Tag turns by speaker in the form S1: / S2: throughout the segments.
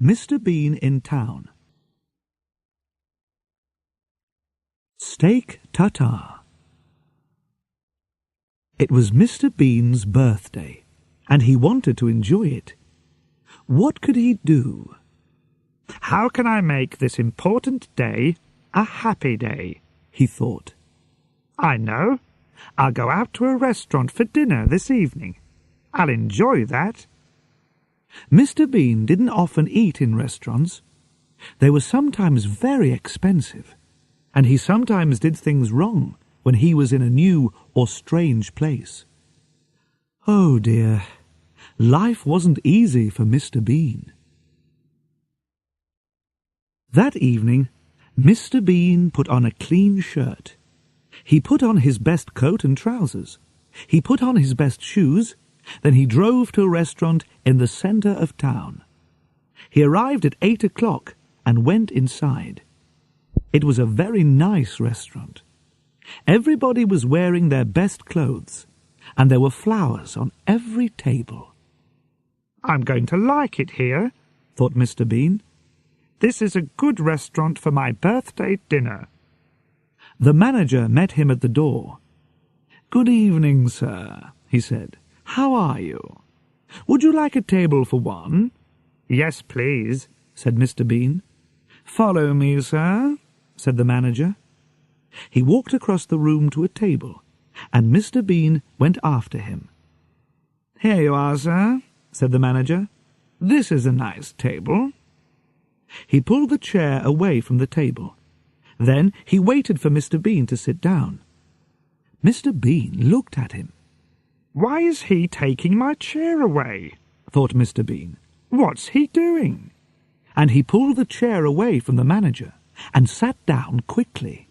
S1: Mr. Bean in Town. Steak tartare. It was Mr. Bean's birthday, and he wanted to enjoy it. What could he do?
S2: How can I make this important day a happy day? He thought. I know. I'll go out to a restaurant for dinner this evening. I'll enjoy that.
S1: Mr. Bean didn't often eat in restaurants. They were sometimes very expensive, and he sometimes did things wrong when he was in a new or strange place. Oh dear, life wasn't easy for Mr. Bean. That evening, Mr. Bean put on a clean shirt. He put on his best coat and trousers. He put on his best shoes. Then he drove to a restaurant in the centre of town. He arrived at 8 o'clock and went inside. It was a very nice restaurant. Everybody was wearing their best clothes, and there were flowers on every table.
S2: I'm going to like it here, thought Mr. Bean. This is a good restaurant for my birthday dinner.
S1: The manager met him at the door. "Good evening, sir," he said. "How are you? Would you like a table for one?"
S2: "Yes, please,"
S1: said Mr. Bean. "Follow me, sir," said the manager. He walked across the room to a table, and Mr. Bean went after him. "Here you are, sir," said the manager. "This is a nice table." He pulled the chair away from the table. Then he waited for Mr. Bean to sit down. Mr. Bean looked at him.
S2: "Why is he taking my chair away?"
S1: thought Mr. Bean.
S2: "What's he doing?"
S1: And he pulled the chair away from the manager and sat down quickly.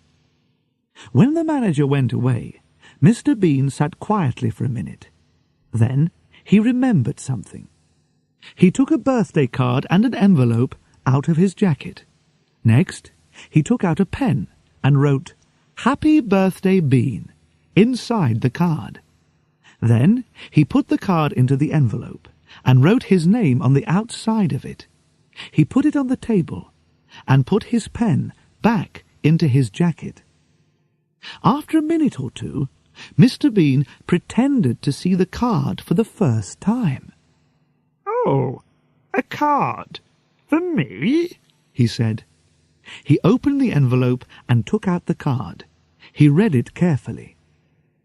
S1: When the manager went away, Mr. Bean sat quietly for a minute. Then he remembered something. He took a birthday card and an envelope out of his jacket. Next, he took out a pen and wrote, "Happy Birthday, Bean," inside the card. Then he put the card into the envelope and wrote his name on the outside of it. He put it on the table and put his pen back into his jacket. After a minute or two, Mr. Bean pretended to see the card for the first time.
S2: "Oh, a card? For me?"
S1: he said. He opened the envelope and took out the card. He read it carefully.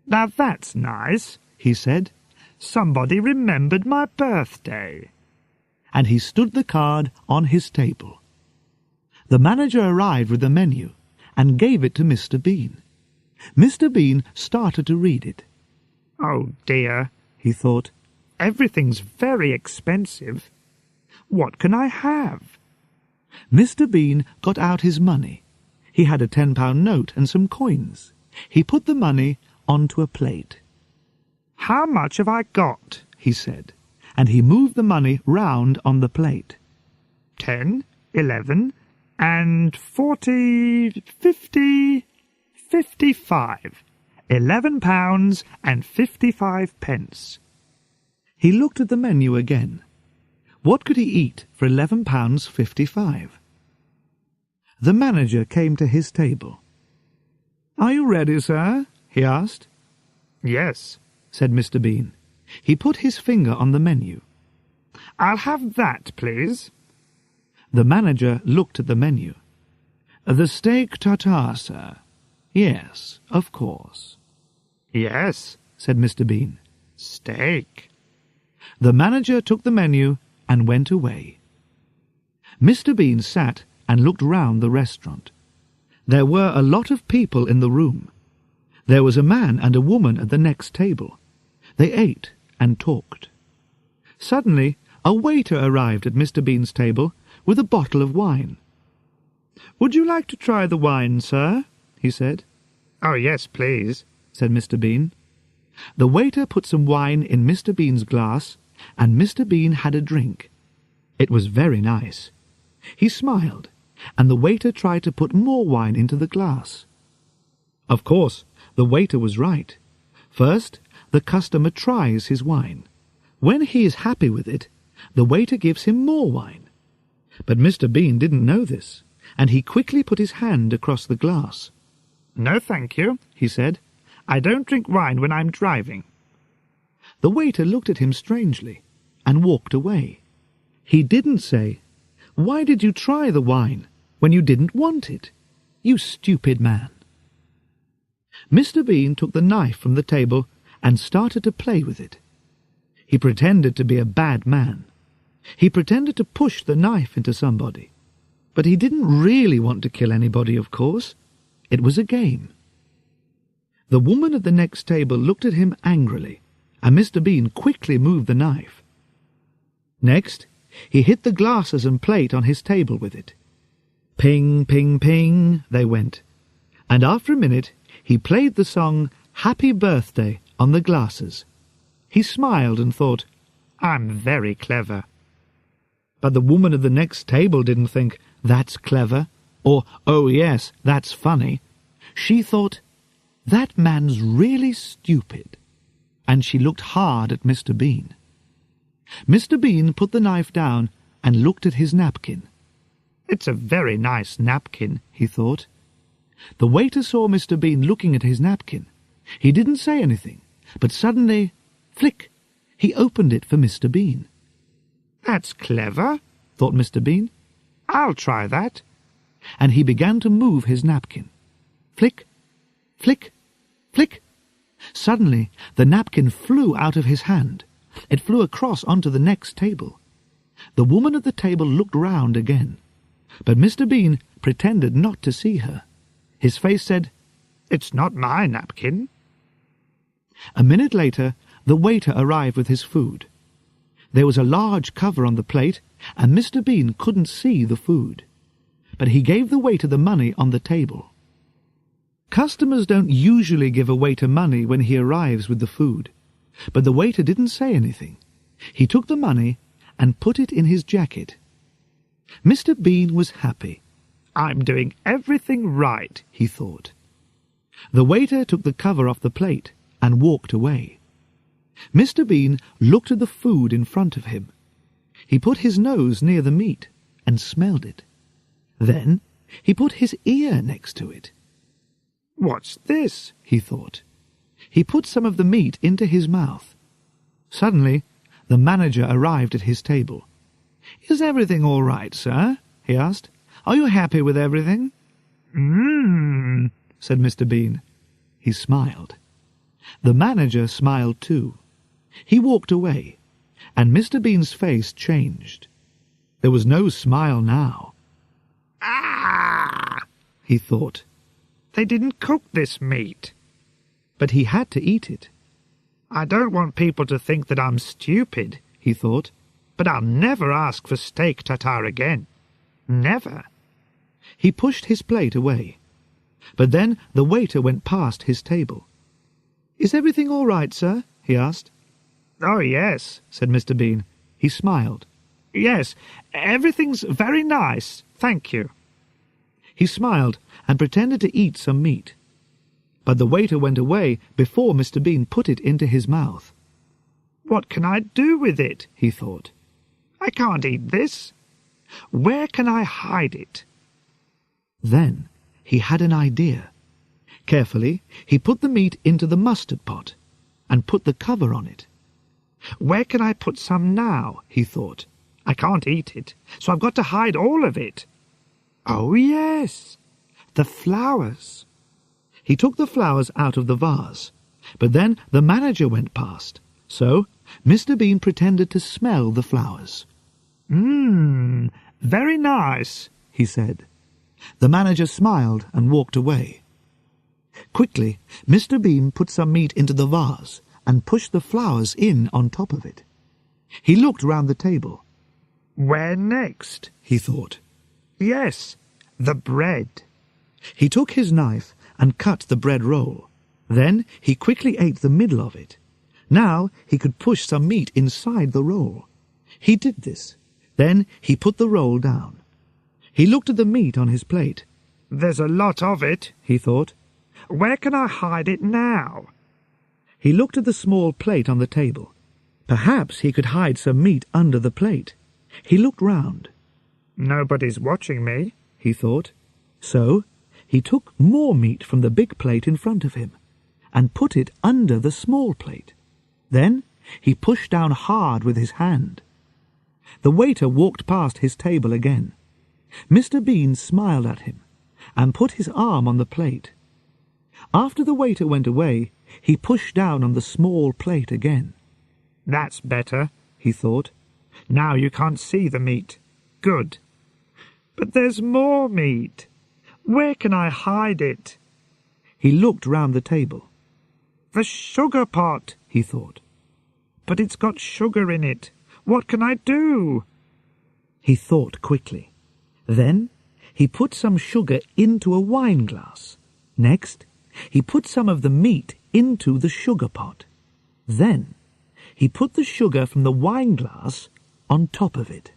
S2: "Now that's nice," he said. "Somebody remembered my birthday."
S1: And he stood the card on his table. The manager arrived with the menu and gave it to Mr. Bean. Mr. Bean started to read it.
S2: "Oh dear," he thought. "Everything's very expensive. What can I have?"
S1: Mr. Bean got out his money. He had a £10 note and some coins. He put the money onto a plate.
S2: "How much have I got?"
S1: he said, and he moved the money round on the plate.
S2: 10, 11, and 40, 50, 55. £11 and 55 pence.
S1: He looked at the menu again. What could he eat for £11.55? The manager came to his table. "Are you ready, sir?" he asked.
S2: "Yes,"
S1: said Mr. Bean. He put his finger on the menu.
S2: "I'll have that, please."
S1: The manager looked at the menu. "The steak tartare, sir." "Yes, of course."
S2: "Yes," said
S1: Mr. Bean.
S2: "Steak."
S1: The manager took the menu and went away. Mr. Bean sat and looked round the restaurant. There were a lot of people in the room. There was a man and a woman at the next table. They ate and talked. Suddenly, a waiter arrived at Mr. Bean's table with a bottle of wine. "Would you like to try the wine, sir?" he said.
S2: "Oh, yes, please,"
S1: said Mr. Bean. The waiter put some wine in Mr. Bean's glass, and Mr. Bean had a drink. It was very nice. He smiled, and the waiter tried to put more wine into the glass. Of course, the waiter was right. First, the customer tries his wine. When he is happy with it, the waiter gives him more wine. But Mr. Bean didn't know this, and he quickly put his hand across the glass.
S2: "No, thank you," he said. "I don't drink wine when I'm driving."
S1: The waiter looked at him strangely and walked away. He didn't say, "Why did you try the wine when you didn't want it? You stupid man." Mr. Bean took the knife from the table and started to play with it. He pretended to be a bad man. He pretended to push the knife into somebody. But he didn't really want to kill anybody, of course. It was a game. The woman at the next table looked at him angrily, and Mr. Bean quickly moved the knife. Next, he hit the glasses and plate on his table with it. Ping, ping, ping, they went. And after a minute, he played the song Happy Birthday on the glasses. He smiled and thought, "I'm very clever." But the woman at the next table didn't think, "That's clever," or, "Oh yes, that's funny." She thought, "That man's really stupid." And she looked hard at Mr. Bean. Mr. Bean put the knife down and looked at his napkin. "It's a very nice napkin," he thought. The waiter saw Mr. Bean looking at his napkin. He didn't say anything, but suddenly, flick, he opened it for Mr. Bean. "That's clever," thought Mr. Bean. "I'll try that." And he began to move his napkin. Flick, flick, flick. Suddenly, the napkin flew out of his hand. It flew across onto the next table. The woman at the table looked round again, but Mr. Bean pretended not to see her. His face said, "It's not my napkin." A minute later, the waiter arrived with his food. There was a large cover on the plate, and Mr. Bean couldn't see the food. But he gave the waiter the money on the table. Customers don't usually give a waiter money when he arrives with the food, but the waiter didn't say anything. He took the money and put it in his jacket. Mr. Bean was happy. "I'm doing everything right," he thought. The waiter took the cover off the plate and walked away. Mr. Bean looked at the food in front of him. He put his nose near the meat and smelled it. Then he put his ear next to it. "What's this?" he thought. He put some of the meat into his mouth. Suddenly, the manager arrived at his table. "Is everything all right, sir?" he asked. "Are you happy with everything?" Said Mr. Bean. He smiled. The manager smiled too. He walked away, and Mr. Bean's face changed. There was no smile now. "Ah!" he thought. "They didn't cook this meat." But he had to eat it. "I don't want people to think that I'm stupid," he thought, "but I'll never ask for steak tartare again. Never." He pushed his plate away. But then the waiter went past his table. "Is everything all right, sir?" he asked. "Oh, yes," said Mr. Bean. He smiled. "Yes, everything's very nice, thank you." He smiled and pretended to eat some meat. But the waiter went away before Mr. Bean put it into his mouth. "What can I do with it?" he thought. "I can't eat this. Where can I hide it?" Then he had an idea. Carefully, he put the meat into the mustard pot and put the cover on it. "Where can I put some now?" he thought. "I can't eat it, so I've got to hide all of it. Oh, yes, the flowers." He took the flowers out of the vase, but then the manager went past, so Mr. Bean pretended to smell the flowers. Very nice," he said. The manager smiled and walked away. Quickly, Mr. Bean put some meat into the vase and pushed the flowers in on top of it. He looked round the table. "Where next?" he thought. "Yes, the bread." He took his knife and cut the bread roll. Then he quickly ate the middle of it. Now he could push some meat inside the roll. He did this. Then he put the roll down. He looked at the meat on his plate. "There's a lot of it," he thought. "Where can I hide it now?" He looked at the small plate on the table. Perhaps he could hide some meat under the plate. He looked round.
S2: Nobody's watching me,
S1: he thought. So he took more meat from the big plate in front of him and put it under the small plate. Then he pushed down hard with his hand. The waiter walked past his table again. Mr. Bean smiled at him and put his arm on the plate. After the waiter went away, he pushed down on the small plate again.
S2: That's better, he thought. Now you can't see the meat. Good. But there's more meat. Where can I hide it?
S1: He looked round the table.
S2: The sugar pot, he thought. But it's got sugar in it. What can I do?
S1: He thought quickly. Then he put some sugar into a wine glass. Next, he put some of the meat into the sugar pot. Then he put the sugar from the wine glass on top of it.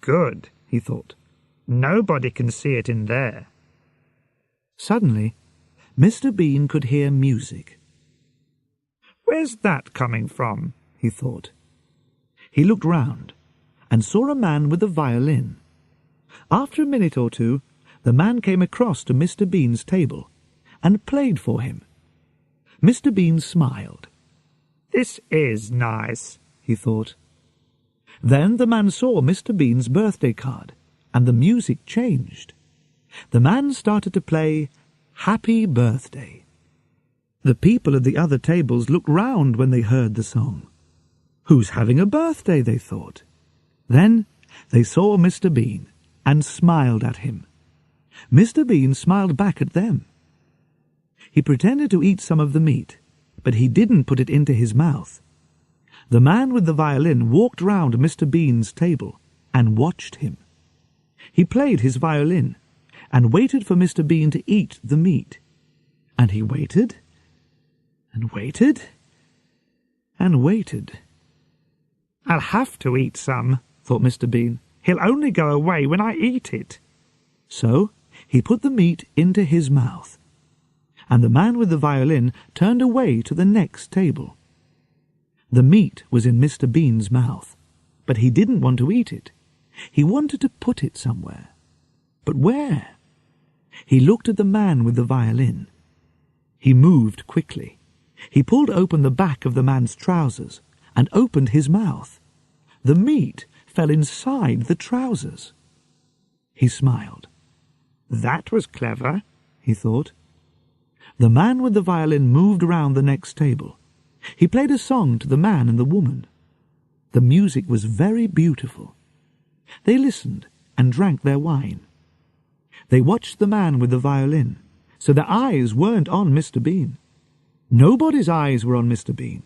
S2: Good, he thought. Nobody can see it in there.
S1: Suddenly, Mr. Bean could hear music.
S2: Where's that coming from? He thought.
S1: He looked round and saw a man with a violin. After a minute or two, the man came across to Mr. Bean's table and played for him. Mr. Bean smiled.
S2: This is nice, he thought.
S1: Then the man saw Mr. Bean's birthday card, and the music changed. The man started to play Happy Birthday. The people at the other tables looked round when they heard the song. Who's having a birthday, they thought. Then they saw Mr. Bean and smiled at him. Mr. Bean smiled back at them. He pretended to eat some of the meat, but he didn't put it into his mouth. The man with the violin walked round Mr. Bean's table and watched him. He played his violin and waited for Mr. Bean to eat the meat. And he waited and waited and waited.
S2: I'll have to eat some, thought Mr. Bean. He'll only go away when I eat it.
S1: So he put the meat into his mouth, and the man with the violin turned away to the next table. The meat was in Mr. Bean's mouth, but he didn't want to eat it. He wanted to put it somewhere. But where? He looked at the man with the violin. He moved quickly. He pulled open the back of the man's trousers and opened his mouth. The meat fell inside the trousers. He smiled.
S2: That was clever,
S1: he thought. The man with the violin moved round the next table. He played a song to the man and the woman. The music was very beautiful. They listened and drank their wine. They watched the man with the violin, so their eyes weren't on Mr. Bean. Nobody's eyes were on Mr. Bean.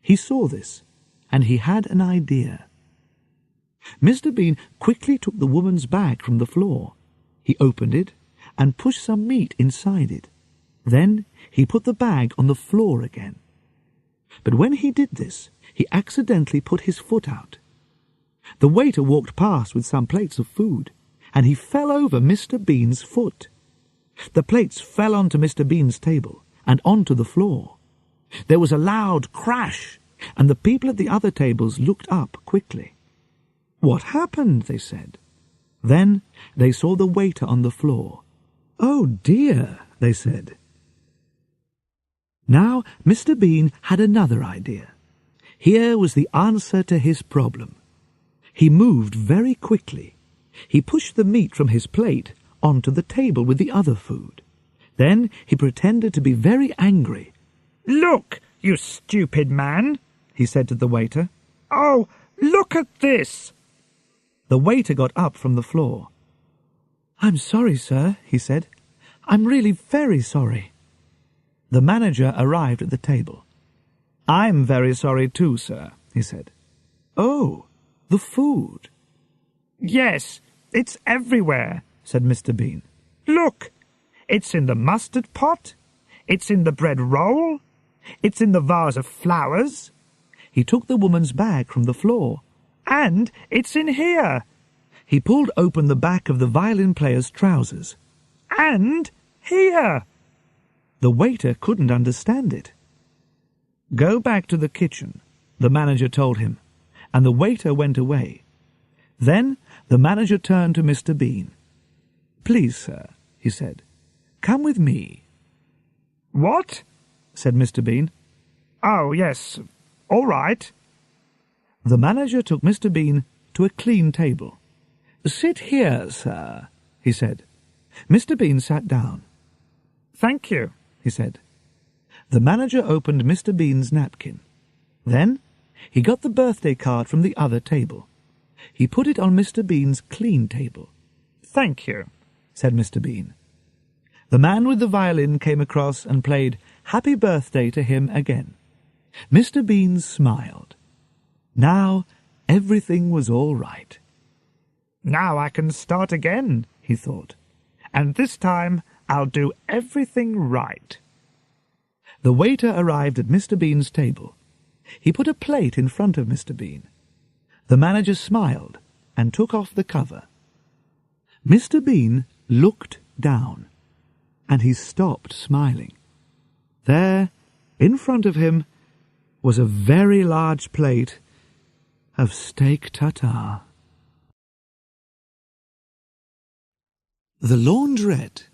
S1: He saw this, and he had an idea. Mr. Bean quickly took the woman's bag from the floor. He opened it and pushed some meat inside it. Then he put the bag on the floor again. But when he did this, he accidentally put his foot out. The waiter walked past with some plates of food, and he fell over Mr. Bean's foot. The plates fell onto Mr. Bean's table and onto the floor. There was a loud crash, and the people at the other tables looked up quickly. "What happened?" they said. Then they saw the waiter on the floor. "Oh dear," they said. Now Mr. Bean had another idea. Here was the answer to his problem. He moved very quickly. He pushed the meat from his plate onto the table with the other food. Then he pretended to be very angry.
S2: "Look, you stupid man," he said to the waiter. "Oh, look at this."
S1: The waiter got up from the floor. "I'm sorry, sir," he said. "I'm really very sorry." The manager arrived at the table. "I'm very sorry too, sir," he said. "Oh, the food."
S2: "Yes, it's everywhere," said Mr. Bean. "Look, it's in the mustard pot, it's in the bread roll, it's in the vase of flowers."
S1: He took the woman's bag from the floor.
S2: "And it's in here."
S1: He pulled open the back of the violin player's trousers.
S2: "And here."
S1: The waiter couldn't understand it. "Go back to the kitchen," the manager told him, and the waiter went away. Then the manager turned to Mr. Bean. "Please, sir," he said, "come with me."
S2: "What?"
S1: said Mr. Bean.
S2: "Oh, yes, all right."
S1: The manager took Mr. Bean to a clean table. "Sit here, sir," he said. Mr. Bean sat down.
S2: "Thank you,"
S1: he said. The manager opened Mr. Bean's napkin. Then he got the birthday card from the other table. He put it on Mr. Bean's clean table.
S2: "Thank you,"
S1: said Mr. Bean. The man with the violin came across and played Happy Birthday to him again. Mr. Bean smiled. Now everything was all right.
S2: "Now I can start again," he thought. "And this time I'll do everything right."
S1: The waiter arrived at Mr. Bean's table. He put a plate in front of Mr. Bean. The manager smiled and took off the cover. Mr. Bean looked down, and he stopped smiling. There, in front of him, was a very large plate of steak tartare. The Laundrette.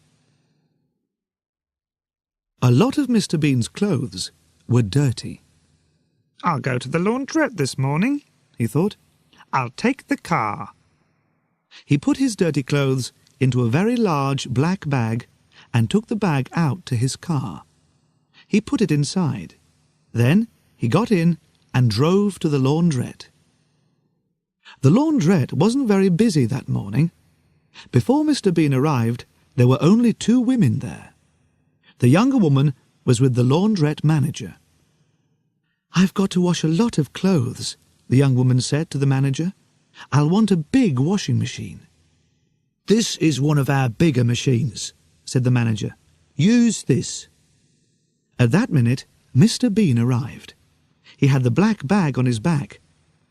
S1: A lot of Mr. Bean's clothes were dirty.
S2: "I'll go to the laundrette this morning,"
S1: he thought.
S2: "I'll take the car."
S1: He put his dirty clothes into a very large black bag and took the bag out to his car. He put it inside. Then he got in and drove to the laundrette. The laundrette wasn't very busy that morning. Before Mr. Bean arrived, there were only 2 women there. The younger woman was with the laundrette manager. "I've got to wash a lot of clothes," the young woman said to the manager. "I'll want a big washing machine." "This is one of our bigger machines," said the manager. "Use this." At that minute, Mr. Bean arrived. He had the black bag on his back,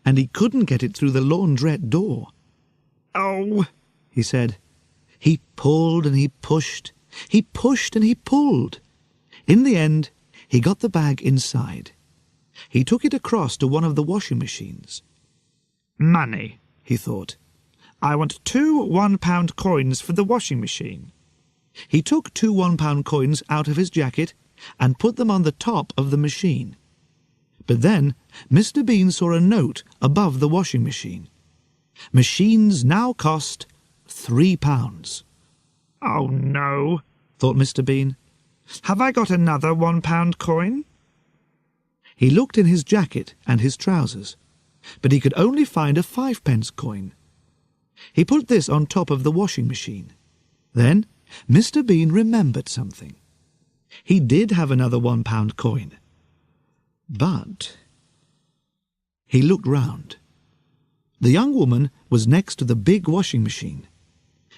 S1: and he couldn't get it through the laundrette door.
S2: "Oh,"
S1: he said. He pulled and he pushed. He pushed and he pulled. In the end, he got the bag inside. He took it across to one of the washing machines.
S2: "Money,"
S1: he thought.
S2: "I want 2 one-pound coins for the washing machine."
S1: He took 2 one-pound coins out of his jacket and put them on the top of the machine. But then Mr. Bean saw a note above the washing machine. Machines now cost £3.
S2: "Oh, no,"
S1: thought Mr. Bean.
S2: "Have I got another one-pound coin?"
S1: He looked in his jacket and his trousers, but he could only find a 5-pence coin. He put this on top of the washing machine. Then Mr. Bean remembered something. He did have another 1-pound coin. But he looked round. The young woman was next to the big washing machine.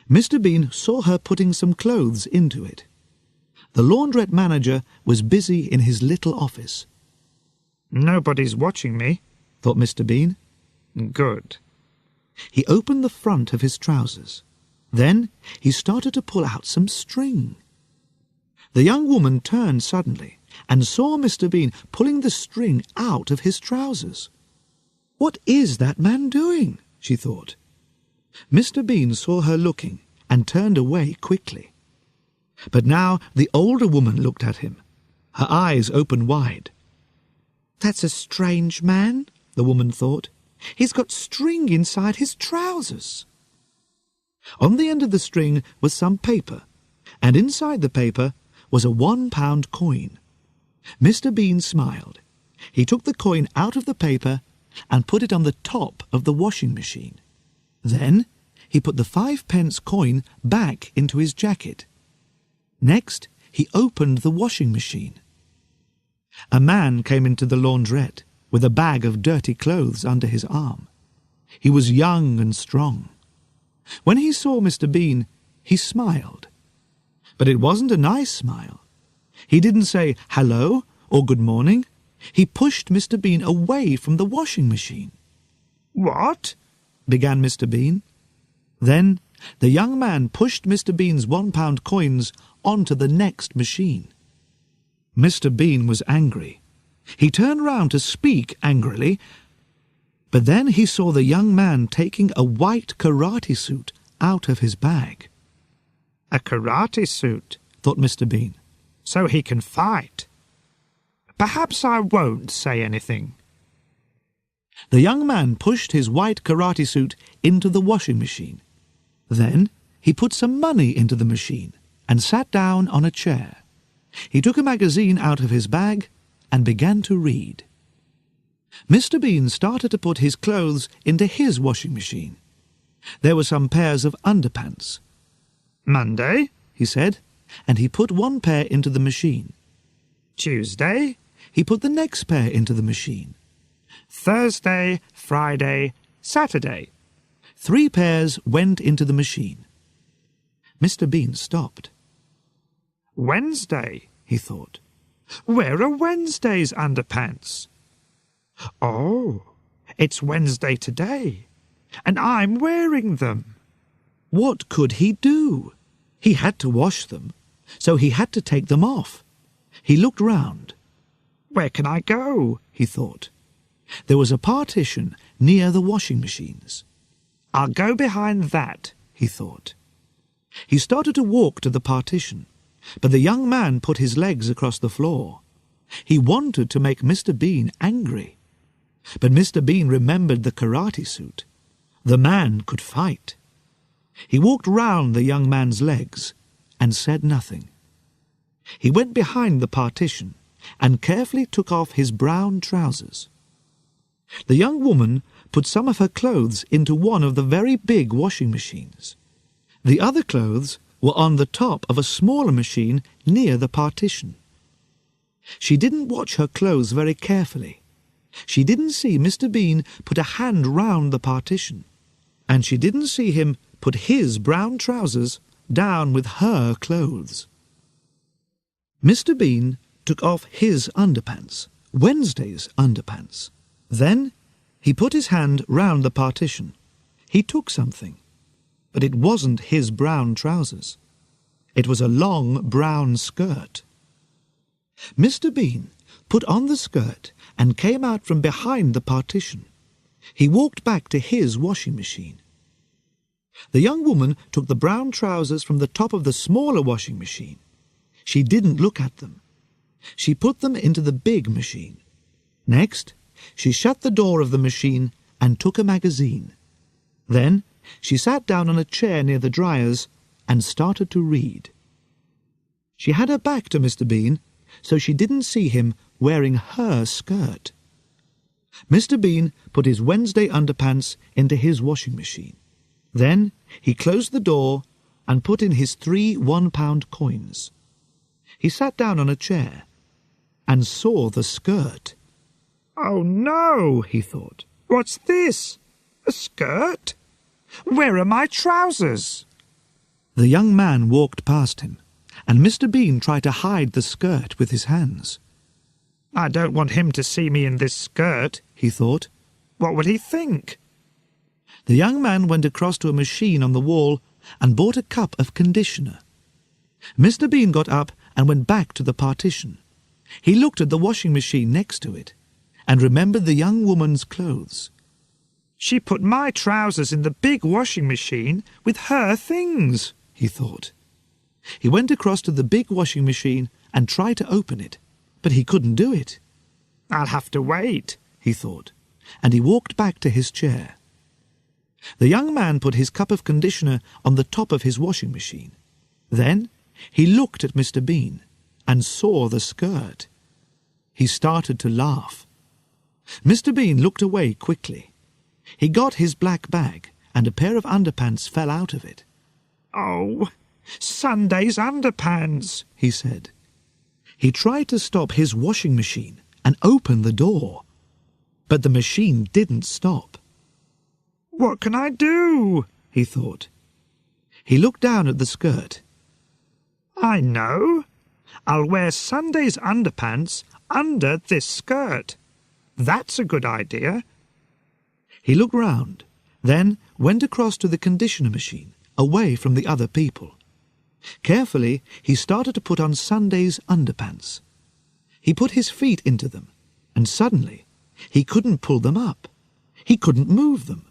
S1: Mr. Bean saw her putting some clothes into it. The laundrette manager was busy in his little office.
S2: "Nobody's watching me,"
S1: thought Mr. Bean.
S2: "Good."
S1: He opened the front of his trousers. Then he started to pull out some string. The young woman turned suddenly and saw Mr. Bean pulling the string out of his trousers. "What is that man doing?" she thought. Mr. Bean saw her looking and turned away quickly. But now the older woman looked at him. Her eyes opened wide. "That's a strange man," the woman thought. "He's got string inside his trousers." On the end of the string was some paper, and inside the paper was a 1-pound coin. Mr. Bean smiled. He took the coin out of the paper and put it on the top of the washing machine. Then he put the 5-pence coin back into his jacket. Next, he opened the washing machine. A man came into the laundrette with a bag of dirty clothes under his arm. He was young and strong. When he saw Mr. Bean, he smiled. But it wasn't a nice smile. He didn't say hello or good morning. He pushed Mr. Bean away from the washing machine.
S2: "What?"
S1: began Mr. Bean. Then the young man pushed Mr. Bean's 1-pound coins onto the next machine. Mr. Bean was angry. He turned round to speak angrily, But then he saw the young man taking a white karate suit out of his bag.
S2: A karate suit,
S1: thought Mr. Bean.
S2: So he can fight. Perhaps I won't say anything.
S1: The young man pushed his white karate suit into the washing machine. Then he put some money into the machine and sat down on a chair. He took a magazine out of his bag and began to read. Mr. Bean started to put his clothes into his washing machine. There were some pairs of underpants.
S2: Monday,
S1: he said, and he put one pair into the machine.
S2: Tuesday,
S1: he put the next pair into the machine.
S2: Thursday, Friday, Saturday.
S1: 3 pairs went into the machine. Mr. Bean stopped.
S2: Wednesday,
S1: he thought.
S2: Where are Wednesday's underpants? Oh, it's Wednesday today, and I'm wearing them.
S1: What could he do? He had to wash them, so he had to take them off. He looked round.
S2: Where can I go?
S1: He thought. There was a partition near the washing machines.
S2: I'll go behind that,
S1: he thought. He started to walk to the partition, but the young man put his legs across the floor. He wanted to make Mr. Bean angry. But Mr. Bean remembered the karate suit. The man could fight. He walked round the young man's legs and said nothing. He went behind the partition and carefully took off his brown trousers. The young woman put some of her clothes into one of the very big washing machines. The other clothes were on the top of a smaller machine near the partition. She didn't watch her clothes very carefully. She didn't see Mr. Bean put a hand round the partition, and she didn't see him put his brown trousers down with her clothes. Mr. Bean took off his underpants, Wednesday's underpants. Then he put his hand round the partition. He took something, but it wasn't his brown trousers. It was a long brown skirt. Mr. Bean put on the skirt and came out from behind the partition. He walked back to his washing machine. The young woman took the brown trousers from the top of the smaller washing machine. She didn't look at them. She put them into the big machine. Next, she shut the door of the machine and took a magazine. Then she sat down on a chair near the dryers and started to read. She had her back to Mr. Bean, so she didn't see him wearing her skirt. Mr. Bean put his Wednesday underpants into his washing machine. Then he closed the door and put in his 3 one-pound coins. He sat down on a chair and saw the skirt.
S2: Oh no, he thought. What's this? A skirt? Where are my trousers?
S1: The young man walked past him, and Mr. Bean tried to hide the skirt with his hands.
S2: I don't want him to see me in this skirt,
S1: he thought.
S2: What would he think?
S1: The young man went across to a machine on the wall and bought a cup of conditioner. Mr. Bean got up and went back to the partition. He looked at the washing machine next to it and remembered the young woman's clothes.
S2: She put my trousers in the big washing machine with her things, he thought.
S1: He went across to the big washing machine and tried to open it, but he couldn't do it.
S2: I'll have to wait,
S1: he thought, and he walked back to his chair. The young man put his cup of conditioner on the top of his washing machine. Then he looked at Mr. Bean and saw the skirt. He started to laugh. Mr. Bean looked away quickly. He got his black bag, and a pair of underpants fell out of it.
S2: Oh, Sunday's underpants,
S1: he said. He tried to stop his washing machine and open the door, but the machine didn't stop.
S2: What can I do?
S1: He thought. He looked down at the skirt.
S2: I know. I'll wear Sunday's underpants under this skirt. That's a good idea.
S1: He looked round, then went across to the conditioner machine, away from the other people. Carefully, he started to put on Sunday's underpants. He put his feet into them, and suddenly he couldn't pull them up. He couldn't move them.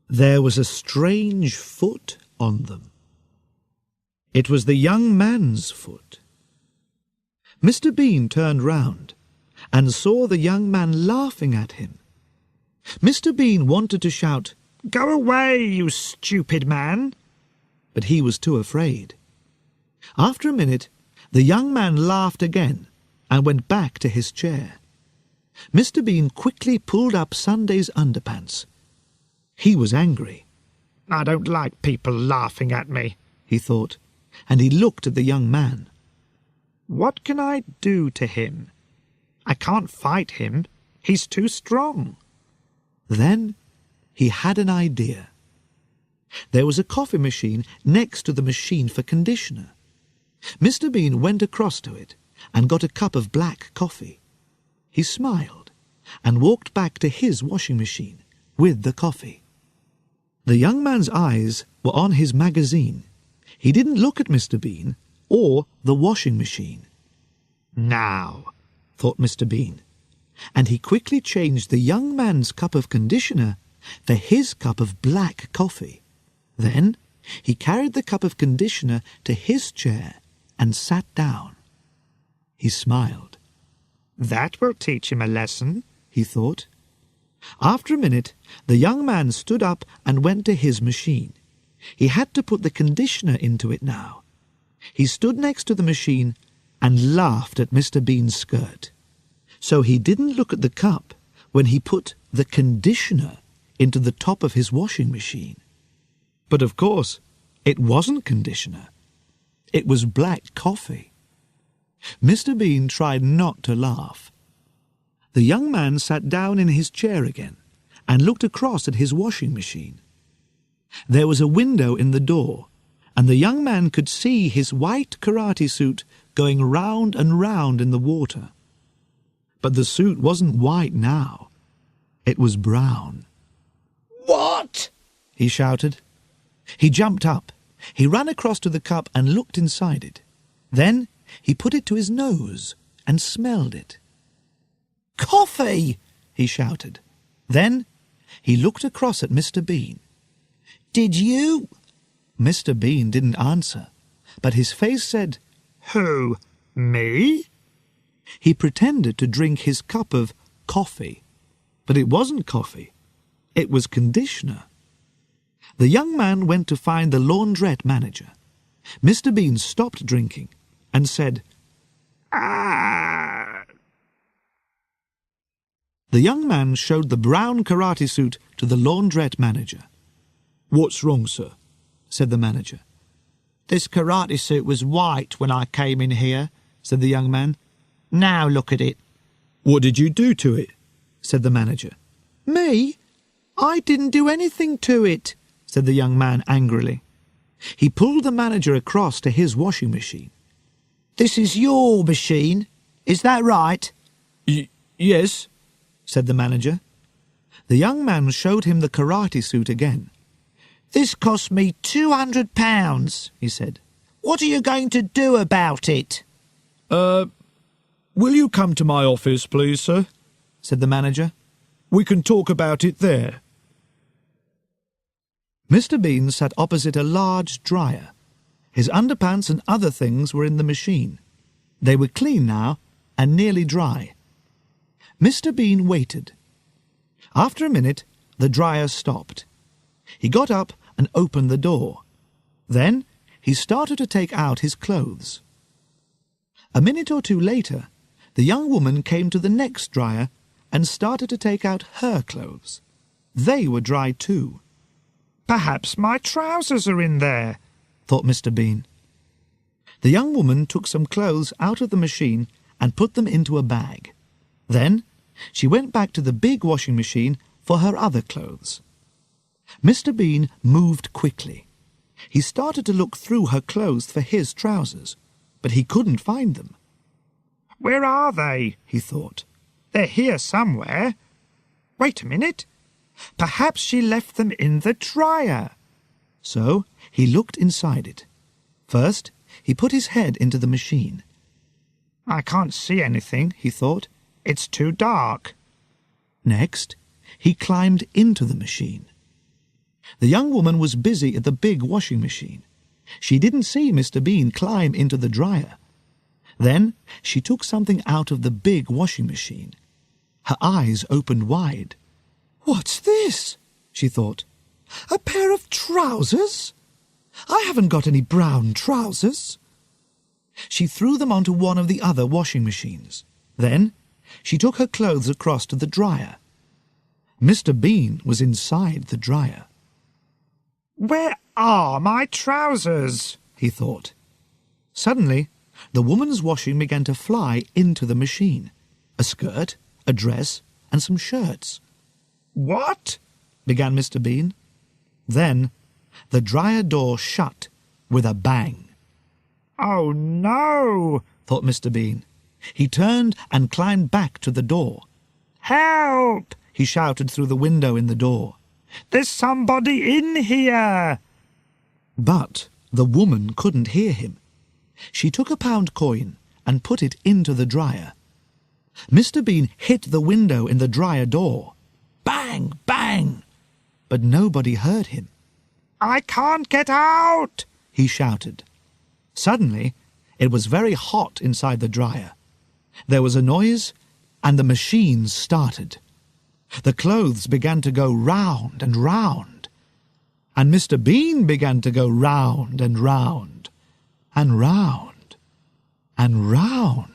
S1: There was a strange foot on them. It was the young man's foot. Mr. Bean turned round and saw the young man laughing at him. Mr. Bean wanted to shout,
S2: "Go away, you stupid man!"
S1: but he was too afraid. After a minute, the young man laughed again and went back to his chair. Mr. Bean quickly pulled up Sunday's underpants. He was angry.
S2: "I don't like people laughing at me,"
S1: he thought, and he looked at the young man.
S2: "What can I do to him? I can't fight him. He's too strong."
S1: Then he had an idea. There was a coffee machine next to the machine for conditioner. Mr. Bean went across to it and got a cup of black coffee. He smiled and walked back to his washing machine with the coffee. The young man's eyes were on his magazine. He didn't look at Mr. Bean or the washing machine. Now, thought Mr. Bean, and he quickly changed the young man's cup of conditioner for his cup of black coffee. Then he carried the cup of conditioner to his chair and sat down. He smiled.
S2: "That will teach him a lesson,"
S1: he thought. After a minute, the young man stood up and went to his machine. He had to put the conditioner into it now. He stood next to the machine and laughed at Mr. Bean's skirt. So he didn't look at the cup when he put the conditioner into the top of his washing machine. But of course, it wasn't conditioner. It was black coffee. Mr. Bean tried not to laugh. The young man sat down in his chair again and looked across at his washing machine. There was a window in the door, and the young man could see his white karate suit going round and round in the water. But the suit wasn't white now. It was brown.
S2: "What?"
S1: he shouted. He jumped up. He ran across to the cup and looked inside it. Then he put it to his nose and smelled it. "Coffee!" he shouted. Then he looked across at Mr. Bean. "Did you?" Mr. Bean didn't answer, but his face said,
S2: "Who? Me?"
S1: He pretended to drink his cup of coffee, but it wasn't coffee. It was conditioner. The young man went to find the laundrette manager. Mr. Bean stopped drinking and said,
S2: "Ah!"
S1: The young man showed the brown karate suit to the laundrette manager. "What's wrong, sir?" said the manager. "This karate suit was white when I came in here," said the young man. "Now look at it." "What did you do to it?" said the manager. "Me? I didn't do anything to it," said the young man angrily. He pulled the manager across to his washing machine. "This is your machine, is that right?" Yes," said the manager. The young man showed him the karate suit again. "This cost me £200, he said. "What are you going to do about it?"
S3: Will you come to my office, please, sir?"
S1: said the manager.
S3: "We can talk about it there."
S1: Mr. Bean sat opposite a large dryer. His underpants and other things were in the machine. They were clean now and nearly dry. Mr. Bean waited. After a minute, the dryer stopped. He got up and opened the door. Then he started to take out his clothes. A minute or two later, the young woman came to the next dryer and started to take out her clothes. They were dry too.
S2: "Perhaps my trousers are in there,"
S1: thought Mr. Bean. The young woman took some clothes out of the machine and put them into a bag. Then she went back to the big washing machine for her other clothes. Mr. Bean moved quickly. He started to look through her clothes for his trousers, but he couldn't find them.
S2: "Where are they?"
S1: he thought.
S2: "They're here somewhere. Wait a minute. Perhaps she left them in the dryer."
S1: So he looked inside it. First, he put his head into the machine.
S2: "I can't see anything," he thought. "It's too dark."
S1: Next, he climbed into the machine. The young woman was busy at the big washing machine. She didn't see Mr. Bean climb into the dryer. Then she took something out of the big washing machine. Her eyes opened wide. "What's this?" she thought. "A pair of trousers? I haven't got any brown trousers." She threw them onto one of the other washing machines. Then she took her clothes across to the dryer. Mr. Bean was inside the dryer.
S2: "Where are my trousers?"
S1: he thought. Suddenly, the woman's washing began to fly into the machine. A skirt, a dress, and some shirts.
S2: "What?"
S1: began Mr. Bean. Then the dryer door shut with a bang.
S2: "Oh, no!"
S1: thought Mr. Bean. He turned and climbed back to the door.
S2: "Help!"
S1: he shouted through the window in the door.
S2: "There's somebody in here!"
S1: But the woman couldn't hear him. She took a pound coin and put it into the dryer. Mr. Bean hit the window in the dryer door. Bang! Bang! But nobody heard him.
S2: "I can't get out!"
S1: he shouted. Suddenly, it was very hot inside the dryer. There was a noise, and the machine started. The clothes began to go round and round, and Mr. Bean began to go round and round, and round, and round.